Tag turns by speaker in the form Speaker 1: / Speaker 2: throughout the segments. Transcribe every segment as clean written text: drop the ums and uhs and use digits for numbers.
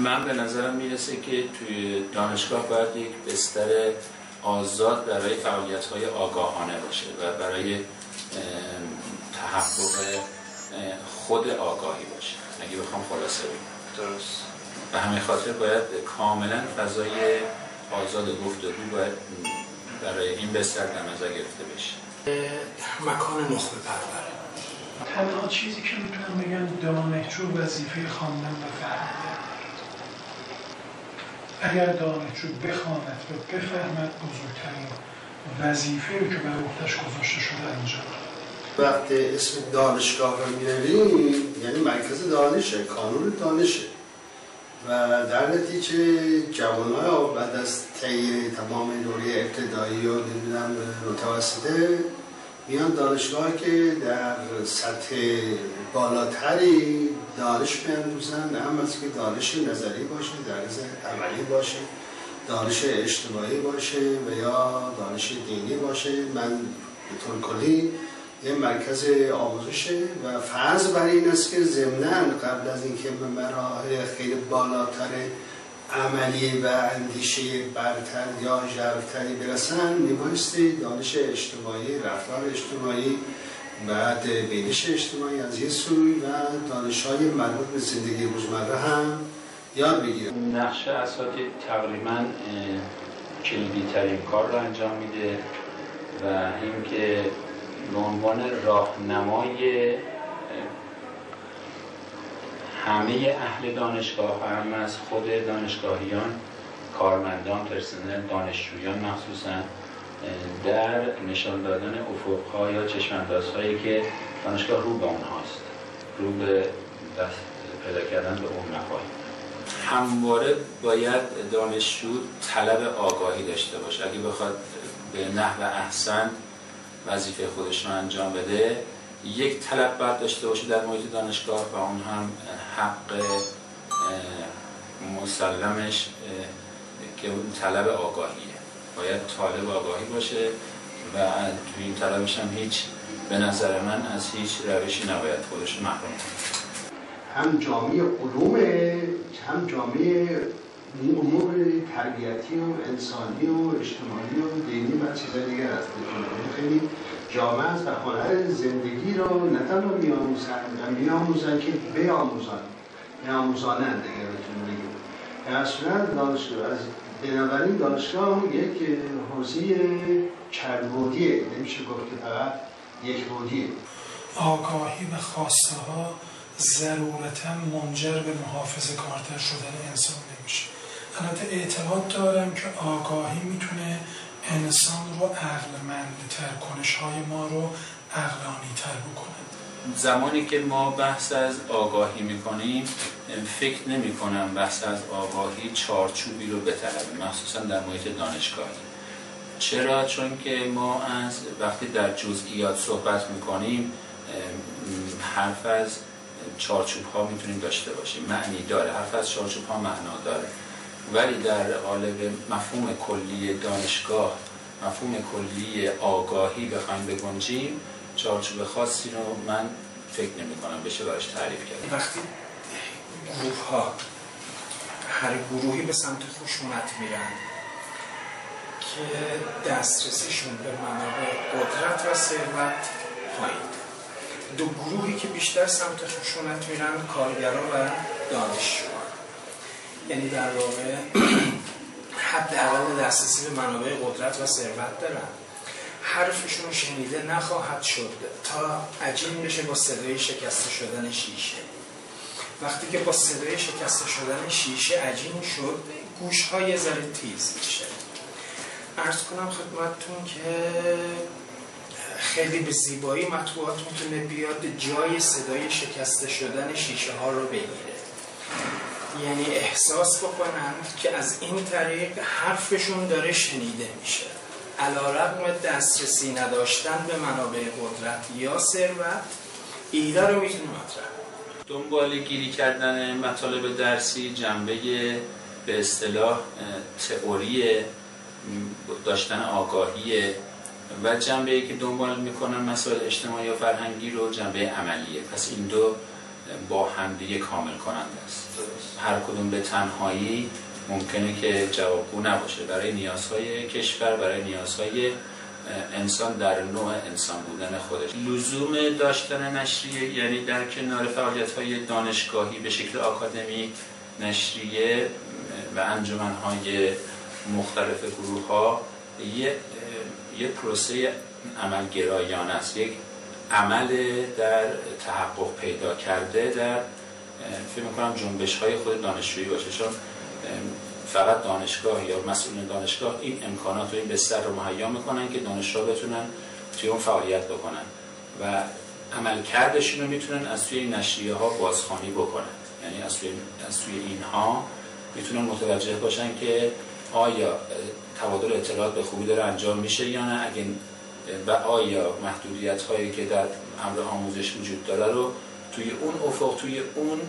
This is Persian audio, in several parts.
Speaker 1: من به نظرم میرسه که توی دانشگاه باید یک بستر آزاد برای فعالیت‌های آگاهانه باشه و برای تحقق خود آگاهی باشه، اگه بخوام خلاصه بگم.
Speaker 2: درست.
Speaker 1: به همین خاطر باید کاملا فضای آزاد گفتگو باید برای این بستر در نظر گرفته بشه.
Speaker 3: مکان نخبه پرور.
Speaker 4: تنها چیزی که میتونم بگم دانشجو وظیفه خواندن و فهمیدن. اگر دانشجو بخواند و بفهمد بزرگترین وظیفه رو که بر عهده‌اش گذاشته شده انجام.
Speaker 5: وقتی اسم دانشگاه رو میاریم یعنی مرکز دانشه، کانون دانشه و در نتیجه جوان‌ها بعد از طی تمام دوره ابتدایی و نمیدونم متوسطه میان دانشگاه که در سطح بالاتری دانش بیندوزن، هم از که دانش نظری باشه، دانش عملی باشه، دانش اجتماعی باشه و یا دانش دینی باشه. من به طور کلی یه مرکز آموزشه و فرض بر این است که ضمناً قبل از اینکه به مراحل خیلی بالاتر عملی و اندیشه برتر یا ژرفتری برسن میبایستی دانش اجتماعی، رفتار اجتماعی، بعد بینش اجتماعی از یه سوی و دانش‌های مربوط به زندگی روزمره هم یاد بگیرن.
Speaker 1: نقش اساتید تقریباً کلیدی ترین کار رو انجام میده و اینکه به عنوان راهنمای همه اهل دانشگاه، هم از خود دانشگاهیان، کارمندان، پرسنل، دانشجویان مخصوصا در نشان دادن افق‌ها یا چشم‌اندازهایی که دانشگاه رو به اونهاست، رو به دست پیدا کردن به اون مفاهیم. همواره باید دانشجو طلب آگاهی داشته باشه. اگه بخواد به نحو احسن وظیفه خودش رو انجام بده، یک طلب باید داشته باشه در محیط دانشگاه و اون هم حق مسلمش که اون طلب آگاهیه. باید طالب آگاهی باشه و توی این طلبش هم هیچ، به نظر من، از هیچ روشی نباید خودش محروم کنه.
Speaker 5: هم جامعه علومه، هم جامعه امور تربیتی و انسانی و اجتماعی و دینی و چیزای دیگر هست. خیلی جامعه است و هنر زندگی رو نه تنها می‌آموزن که بیاموزانند اگر بتونیم بگیم. در اصلا دانشگاه از بنابراین دانشگاه یک حوزه چندبعدیه، نمیشه گفت که فقط یک بعدیه.
Speaker 4: آگاهی به خواسته ها ضرورتاً منجر به محافظه کارتر شدن انسان نمیشه. البته اعتقاد دارم که آگاهی میتونه انسان رو عقلمندتر، کنش‌های ما رو عقلانی‌تر بکنه.
Speaker 1: زمانی که ما بحث از آگاهی میکنیم، فکر نمی کنم بحث از آگاهی چارچوبی رو بطلبه، مخصوصا در محیط دانشگاهی. چرا؟ چون که ما از وقتی در جزئیات صحبت میکنیم، حرف از چارچوب ها میتونیم داشته باشیم، معنی داره، حرف از چارچوب ها معنا داره، ولی در قالب مفهوم کلی دانشگاه، مفهوم کلی آگاهی بخوایم بگنجیم، چارچوب خاصی رو من فکر نمی کنم بشه براش تعریف کرد.
Speaker 3: وقتی گروه ها هر گروهی به سمت خشونت میرن که دسترسیشون به منابع قدرت و ثروت پایین، دو گروهی که بیشتر سمت خشونت میرن کارگران و دانشجویان، یعنی در واقع حداقل دسترسی به منابع قدرت و ثروت دارن، حرفشون شنیده نخواهد شد تا عجین بشه با صدای شکسته شدن شیشه. وقتی که با صدای شکسته شدن شیشه عجین شد، گوش‌ها یه ذره تیز میشه. عرض کنم خدمتتون که خیلی به زیبایی مطبوعات میتونه بیاد جای صدای شکسته شدن شیشه ها رو بگیره، یعنی احساس بکنن که از این طریق حرفشون داره شنیده میشه، علی‌رغم دسترسی نداشتن به منابع قدرت یا ثروت. ایده رو میتونه مطرح
Speaker 1: دنبال گیری کردن مطالب درسی، جنبه به اصطلاح تئوری داشتن آگاهی و جنبه‌ای که دنبال میکنن مسائل اجتماعی و فرهنگی رو جنبه عملیه. پس این دو با همدیگه کامل کننده است. هر کدوم به تنهایی ممکنه که جوابگو نباشه برای نیازهای کشور، برای نیازهای انسان در نوع انسان بودن خودش. لزوم داشتن نشریه یعنی در کنار فعالیت‌های دانشگاهی به شکل آکادمی، نشریه و انجمن‌های مختلف گروه‌ها یه پروسه عملگرایانه است، یک عمل در تحقق پیدا کرده در فکر می‌کنم جنبش‌های خود دانشجویی باشه، چون فقط دانشگاه یا مسئولین دانشگاه این امکانات و این بستر رو مهیا میکنن که دانشجوها بتونن توی اون فعالیت بکنن و عملکردشون رو میتونن از توی این نشریه ها بازخوانی بکنن. یعنی از توی اینها میتونن متوجه باشن که آیا تبادل اطلاعات به خوبی داره انجام میشه یا نه، و آیا محدودیت هایی که در امر آموزش وجود داره رو توی اون افق، توی اون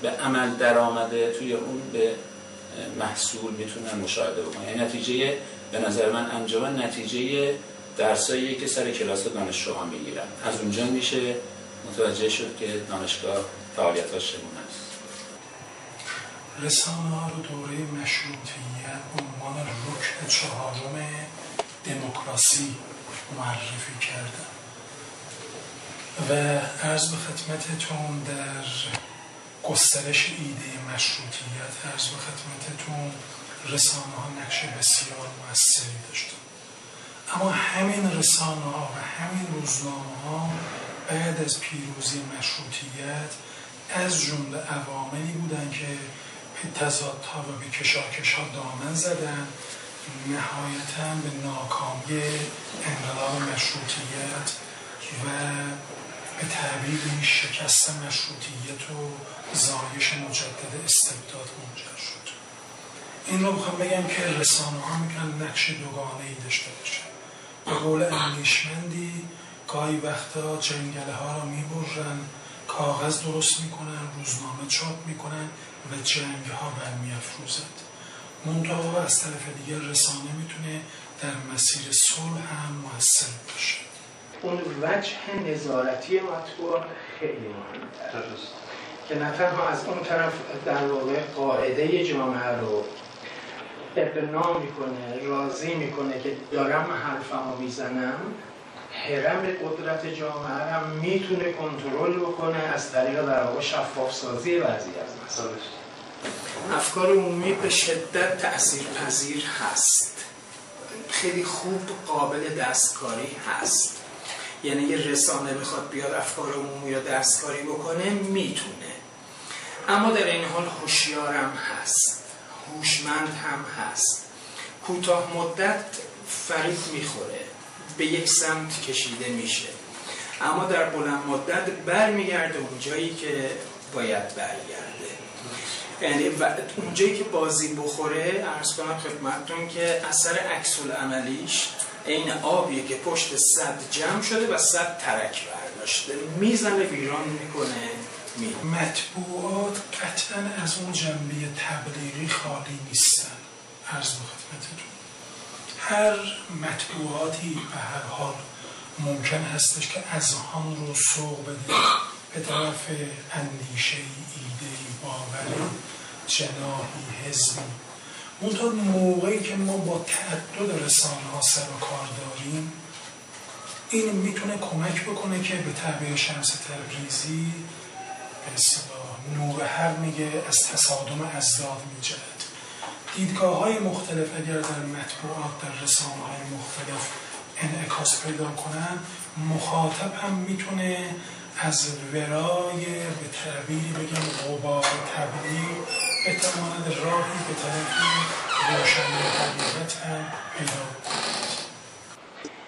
Speaker 1: به عمل در آمده، توی اون به محصول میتونن مشاهده بکنن. یعنی نتیجه به نظر من انجام نتیجه درسایی که سر کلاس دانشجوها میگیرن. از اونجا میشه متوجه شد که دانشگاه فعالیتاش چگونه است.
Speaker 4: رسانه ها رو دوره مشروطیت به عنوان رکن چهارم دموکراسی معرفی کردن و عرض به خدمتتون در گسترش ایده مشروطیت عرض به خدمتتون رسانه ها نقش بسیار مؤثری داشتن. اما همین رسانه ها و همین روزنامه ها بعد از پیروزی مشروطیت از جمله عواملی بودن که به تضادها و به کشاکش‌ها دامن زدن، نهایتاً به ناکامی انقلاب مشروطیت و به تعبیری شکست مشروطیت و زایش مجدد استبداد منجر شد. این رو میخوام بگم که رسانه ها میتونن نقش دوگانه‌ای داشته باشه. به قول اندیشمندی گاهی وقتا جنگله ها رو میبرن، کاغذ درست میکنن، روزنامه چاپ میکنن و جنگ ها برمیافروزند. منتها از طرف دیگر رسانه میتونه در مسیر صلح هم مؤثر باشه.
Speaker 3: اون وجه نظارتی مطبوعات خیلی مهمه که نه تنها از اون طرف در واقع قاعده جامعه رو اقناع میکنه، راضی میکنه که دارم حرفمو میزنم، هرم قدرت جامعه هم میتونه کنترل بکنه از طریق در واقع شفاف سازی بعضی از مسائل. افکار عمومی به شدت تأثیرپذیر هست، خیلی خوب قابل دستکاری هست. یعنی یه رسانه بخواد بیاد افکار عمومی رو دستکاری بکنه میتونه، اما در این حال هوشیارم هست، هوشمند هم هست. کوتاه مدت فریب میخوره، به یک سمت کشیده میشه، اما در بلند مدت برمیگرده اونجایی که باید برگرده. یعنی اونجایی که بازی بخوره، عرض کنم خدمتتون که اثر عکس العملیش این آبیه که پشت سد جمع شده و سد ترک برداشته، میزنه، ویران میکنه.
Speaker 4: مطبوعات قطعا از اون جنبه تبلیغی خالی نیستن. عرض به خدمتتون هر مطبوعاتی به هر حال ممکن هستش که اذهان رو سوق بده به طرف اندیشه‌ای، ایده‌ای، باوری، جناحی، حزبی. اونطور موقعی که ما با تعدد رسانه‌ها سر و کار داریم، این میتونه کمک بکنه که به تعبیر شمس تبریزی به اصطلاح نور هر میگه از تصادم ازداد میجهد. دیدگاه‌های مختلف اگر در مطبوعات، در رسانه‌های مختلف انعکاس پیدا کنن، مخاطب هم میتونه از ورای به تعبیری بگم غبار تبلیغ بتواند راهی به طرف روشنی حقیقت هم پیدا کند.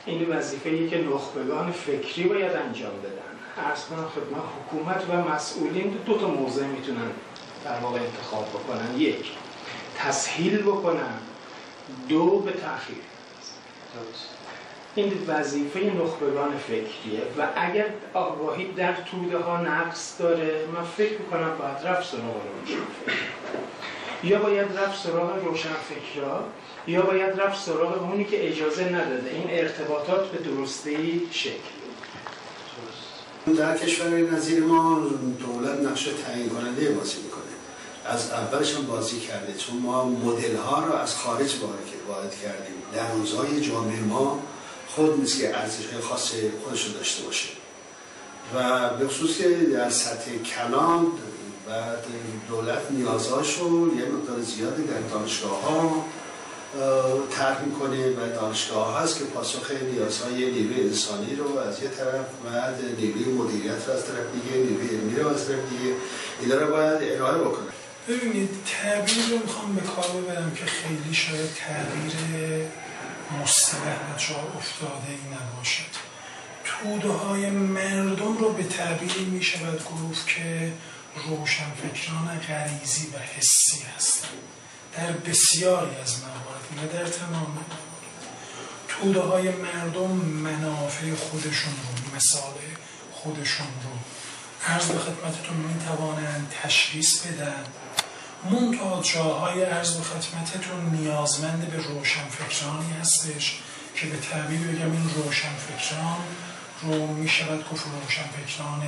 Speaker 3: این وظیفه‌ای که نخبگان فکری باید انجام بدن. عرض کنم خدمت حکومت و مسئولین دو تا موضع میتونن در واقع انتخاب بکنن: یک، تسهیل بکنن، دو، به تأخیر. این وظیفه نخبگان فکریه و اگر آگاهی در توده ها نقص داره، من فکر میکنم باید رفت سراغ روشنفکر، یا باید رفت سراغ روشنفکرها، یا باید رفت سراغ اونی که اجازه نداده این ارتباطات به درستی شکل بگیره.
Speaker 5: در کشور نظیر ما دولت نقش تعیین کننده بازی میکنه. از اولش هم بازی کرده، چون ما مدل ها رو از خارج وارد کردیم. در روزهای جامعه ما خود نیست که ارزش خاص خودش رو داشته باشه و به خصوص که در سطح کلان بعد دولت نیازهاش رو یه مقدار زیادی در دانشگاه ها طرح میکنه و دانشگاه ها هست که پاسخ نیازهای نیروی انسانی رو از یه طرف و نیروی مدیریت رو از طرف دیگه، نیروی علمی رو از طرف دیگه اینا رو باید ارائه بکنه.
Speaker 4: ببینید تعبیر رو میخوام به کار ببرم که خیلی شاید تعبیر مصطلح و جا افتاده ای نباشد. توده های مردم رو به تعبیری میشود گفت که روشنفکران غریزی و حسی هستند در بسیاری از موارد، نه در تمام موارد. توده های مردم منافع خودشون رو، مصالح خودشون رو عرض به خدمتتون میتوانند تشخیص بدن. منتها جاهای عرض به خدمتتون نیازمند به روشنفکرانی هستش که به تعبیر بگم این روشنفکران رو میشود گفت روشنفکران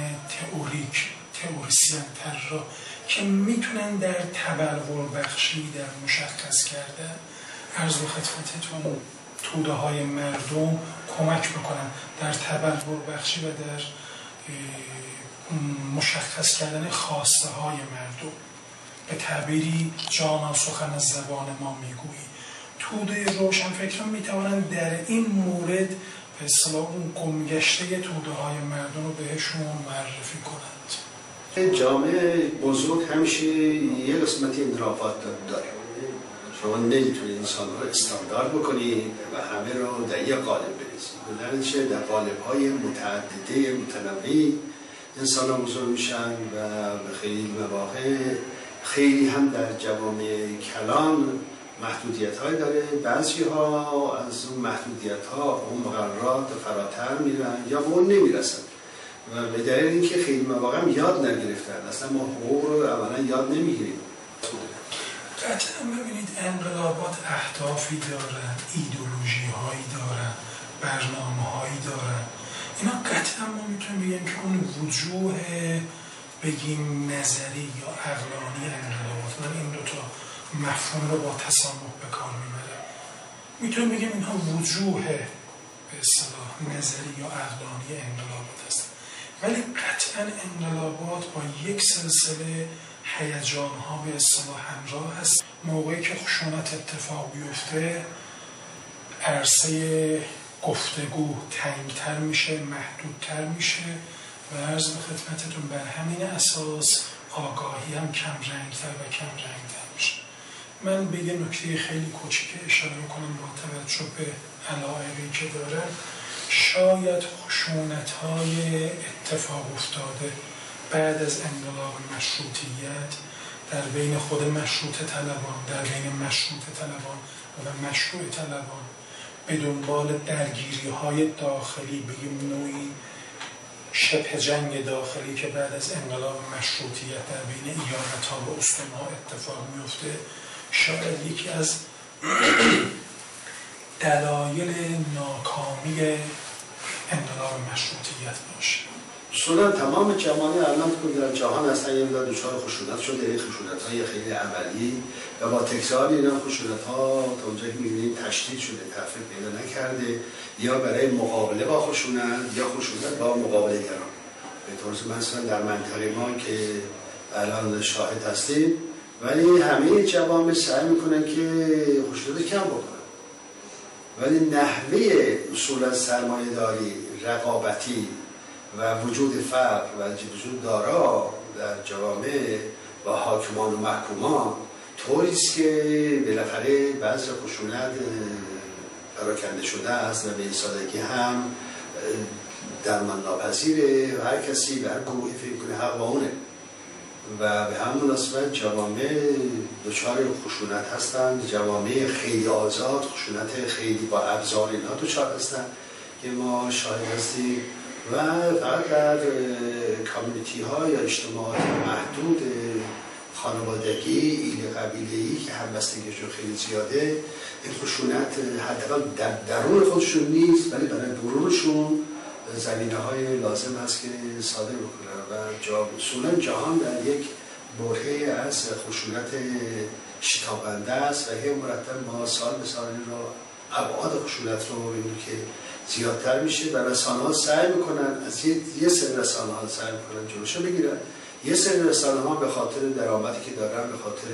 Speaker 4: تئوریسین طراح که میتونن در تبلور بخشی، در مشخص کردن عرض به خدمتتون توده های مردم کمک بکنن در تبلور بخشی و در مشخص کردن خواسته های مردم. به تعبیری جانا سخن از زبان ما میگویی. توده روشنفکران میتوانند در این مورد به اصطلاح اون گمگشته توده های مردم رو بهشون معرفی کنند.
Speaker 5: جامعه بزرگ همیشه یه قسمتی انحرافات داره. شما نمیتونید انسان رو استاندارد بکنید و همه رو در یک قالب بریزید. در قالب‌های متعدده متنوعی انسان ها بزرگ میشن و به خیلی مواقع خیلی هم در جوامع کلان محدودیت های داره. بعضی ها از اون محدودیت ها اون مقررات فراتر میرن یا به اون نمیرسن و به دلیل اینکه خیلی مواقع هم یاد نگرفتن. اصلا ما حقوق رو اولا یاد نمیگیریم.
Speaker 4: قطعا ببینید انقلابات اهدافی دارن، ایدئولوژی هایی دارن، برنامه هایی دارن. اینا قطعا ما میتونیم بگیم که اون وجوه بگیم نظری یا عقلانی انقلابات، من این دوتا مفهوم رو با تسامح به کار میبرم، میتونیم بگیم اینها وجوه به اصطلاح نظری یا عقلانی انقلابات هست. ولی قطعا انقلابات با یک سلسله هیجان ها به اصطلاح همراه هست. موقعی که خشونت اتفاق بیفته عرصه گفتگو تنگتر میشه، محدودتر میشه و عرض به خدمتتون بر همین اساس آگاهی هم کم رنگتر و کم رنگتر میشه. من به یه نکته خیلی کوچیک اشاره کنم با توجه به علایقی که دارم. شاید خشونت‌های اتفاق افتاده بعد از انقلاب مشروطیت در بین خود مشروطه طلبان، در بین مشروطه طلبان و مشروع طلبان به دنبال درگیری‌های داخلی، بگیم نوعی شبه جنگ داخلی که بعد از انقلاب مشروطیت در بین ایالت‌ها و استان‌ها اتفاق میفته، شاید یکی از دلایل ناکامی انقلاب مشروطیت باشه.
Speaker 5: اصولا تمام جوامع الان که در جهان هستن یه مقدار دچار خشونت شده، این خشونت‌های خیلی عملی و با تکرار این خشونت‌ها تا اونجایی که می‌بینیم تشدید شده، تفریق پیدا نکرده، یا برای مقابله با خشونت یا خشونت با مقابله‌گران. به طور مثلا در منطقه ما که الان شاهد هستیم، ولی همه جوامع سعی می‌کنن که خشونت کم بکنن، ولی نحوه اصولا سرمایه‌داری، رقابتی و وجود فقر و وجود دارا در جوامع با حاکمان و محکومان طوریست که بالاخره بعضی خشونت پراکنده شده است و به این سادگی هم درمان ناپذیره و هر کسی به هر گروهی فکر کنه حق با اونه و به همون مناسبت جوامع دچار خشونت هستند. جوامع خیلی آزاد، خشونت خیلی با ابزار اینها دچار هستند که ما شاهد هستیم و فقط در کامیونیتی ها یا اجتماعات محدود خانوادگی، ایل قبیله‌ای که همبستگیشون خیلی زیاده، این خشونت حداقل در درون خودشون نیست ولی برای برونشون زمینه‌های لازم هست که صادر بکنن و اصولا جهان در یک برهه از خشونت شتابنده است و هی مرتب ما سال به سال این رو ابعاد خشونت رو می‌بینیم که زیادتر میشه و رسانه‌ها سعی میکنن از یه سری رسانه‌ها سعی میکنن جلوشو بگیرن. یه سری رسانه‌ها به خاطر درآمدی که دارن، به خاطر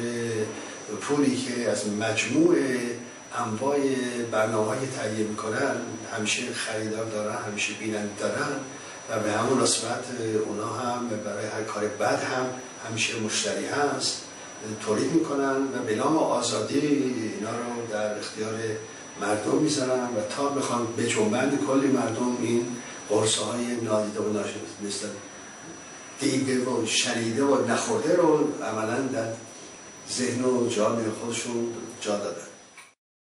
Speaker 5: پولی که از مجموع انواع برنامه‌های تهیه میکنن همیشه خریدار دارن، همیشه بیننده دارن و به همون نسبت اونا هم برای هر کار بد هم همیشه مشتری هست تولید میکنن و به نام آزادی اینا رو در اختیار مردم میذارن و تا بخوان به جنبند کلی مردم این قرصه های نادیده و ناشناخته مثل دیده و شنیده و نخورده رو عملا در ذهن و جامعه خودشون جا دادن.